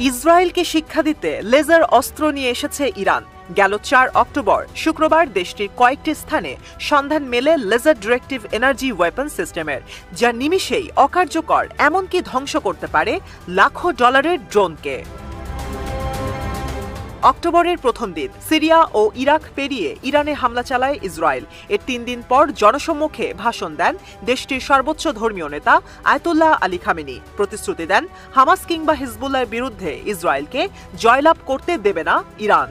ইসরায়েলকে শিক্ষা দিতে লেজার অস্ত্র নিয়ে এসেছে ইরান। গেল ৪ অক্টোবর শুক্রবার দেশটির কয়েকটি স্থানে সন্ধান মেলে লেজার ডিরেক্টিভ এনার্জি ওয়েপন সিস্টেমের, যা নিমিষেই অকার্যকর এমনকি ধ্বংস করতে পারে লাখো ডলারের ড্রোনকে। অক্টোবরের প্রথম দিন সিরিয়া ও ইরাক পেরিয়ে ইরানে হামলা চালায় ইসরায়েল। এর ৩ দিন পর জনসম্মুখে ভাষণ দেন দেশটির সর্বোচ্চ ধর্মীয় নেতা আয়াতুল্লাহ আলী খামেনি। প্রতিশ্রুতি দেন হামাস কিংবা হিজবুল্লাহর বিরুদ্ধে ইসরায়েলকে জয়লাভ করতে দেবে না ইরান।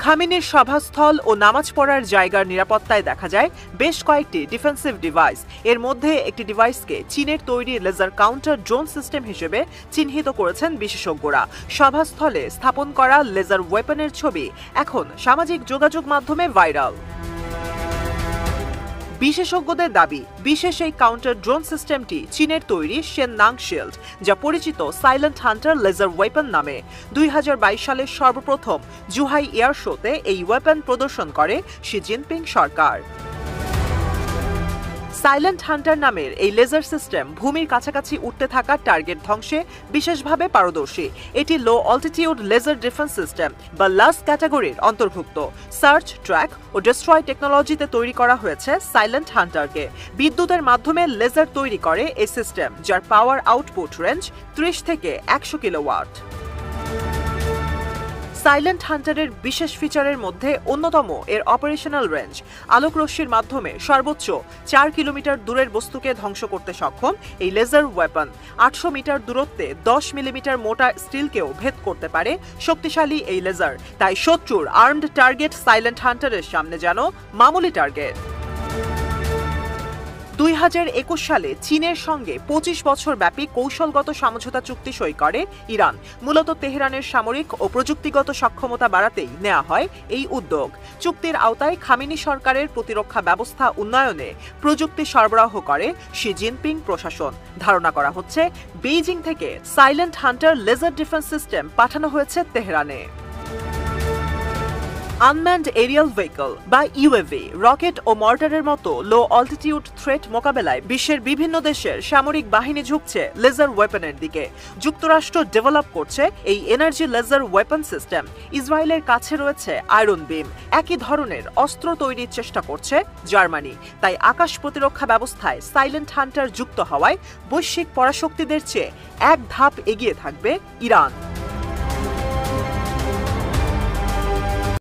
খামেনির সভাস্থল ও নামাজ পড়ার জায়গার নিরাপত্তায় দেখা যায় বেশ কয়েকটি ডিফেন্সিভ ডিভাইস। এর মধ্যে একটি ডিভাইসকে চীনের তৈরি লেজার কাউন্টার ড্রোন সিস্টেম হিসেবে চিহ্নিত করেছেন বিশেষজ্ঞরা। সভাস্থলে স্থাপন করা লেজার ওয়েপনের ছবি এখন সামাজিক যোগাযোগ মাধ্যমে ভাইরাল। বিশেষজ্ঞদের দাবি, বিশেষ এই কাউন্টার ড্রোন সিস্টেমটি চীনের তৈরি শেননাং শিল্ড, যা পরিচিত সাইলেন্ট হান্টার লেজার ওয়েপন নামে। ২০২২ সালের সর্বপ্রথম জুহাই এয়ার শোতে এই ওয়েপন প্রদর্শন করে শি জিনপিং সরকার। সাইলেন্ট হান্টার নামের এই লেজার সিস্টেম ভূমির কাছাকাছি উঠতে থাকা টার্গেট ধ্বংসে বিশেষভাবে পারদর্শী। এটি লো অল্টিটিউড লেজার ডিফেন্স সিস্টেম বা লাস ক্যাটাগরির অন্তর্ভুক্ত। সার্চ, ট্র্যাক ও ডিস্ট্রয় টেকনোলজিতে তৈরি করা হয়েছে সাইলেন্ট হান্টারকে। বিদ্যুতের মাধ্যমে লেজার তৈরি করে এই সিস্টেম, যার পাওয়ার আউটপুট রেঞ্জ ৩০ থেকে ১০০ কিলোওয়াট। সাইলেন্ট হান্টারের বিশেষ ফিচারের মধ্যে অন্যতম এর অপারেশনাল রেঞ্জ। আলোক রশ্মির মাধ্যমে সর্বোচ্চ ৪ কিলোমিটার দূরের বস্তুকে ধ্বংস করতে সক্ষম এই লেজার ওয়েপন ৮০০ মিটার দূরত্বে ১০ মিলিমিটার মোটা স্টিলকেও ভেদ করতে পারে শক্তিশালী এই লেজার। তাই শত্রুর আর্মড টার্গেট সাইলেন্ট হান্টারের সামনে যেন মামুলি টার্গেট। ২০২১ সালে চীনের সঙ্গে ২৫ বছর ব্যাপী কৌশলগত সমঝোতা চুক্তি সই করে ইরান। মূলত তেহরানের সামরিক ও প্রযুক্তিগত সক্ষমতা বাড়াতেই নেওয়া হয় এই উদ্যোগ। চুক্তির আওতায় খামেনি সরকারের প্রতিরক্ষা ব্যবস্থা উন্নয়নে প্রযুক্তি সরবরাহ করে শি জিনপিং প্রশাসন। ধারণা করা হচ্ছে বেইজিং থেকে silent hunter laser defence system পাঠানো হয়েছে তেহরানে। আনম্যান্ড এরিয়াল ভেহিকল বা ইউএভি, রকেট ও মর্টারের মতো লো অল্টিটিউড থ্রেট মোকাবেলায় বিশ্বের বিভিন্ন দেশের সামরিক বাহিনী ঝুঁকছে লেজার ওয়েপনের দিকে। যুক্তরাষ্ট্র ডেভেলপ করছে এই এনার্জি লেজার ওয়েপন সিস্টেম। ইসরায়েলের কাছে রয়েছে আয়রন বিম। একই ধরনের অস্ত্র তৈরির চেষ্টা করছে জার্মানি। তাই আকাশ প্রতিরক্ষা ব্যবস্থায় সাইলেন্ট হান্টার যুক্ত হওয়ায় বৈশ্বিক পরাশক্তিদের চেয়ে এক ধাপ এগিয়ে থাকবে ইরান।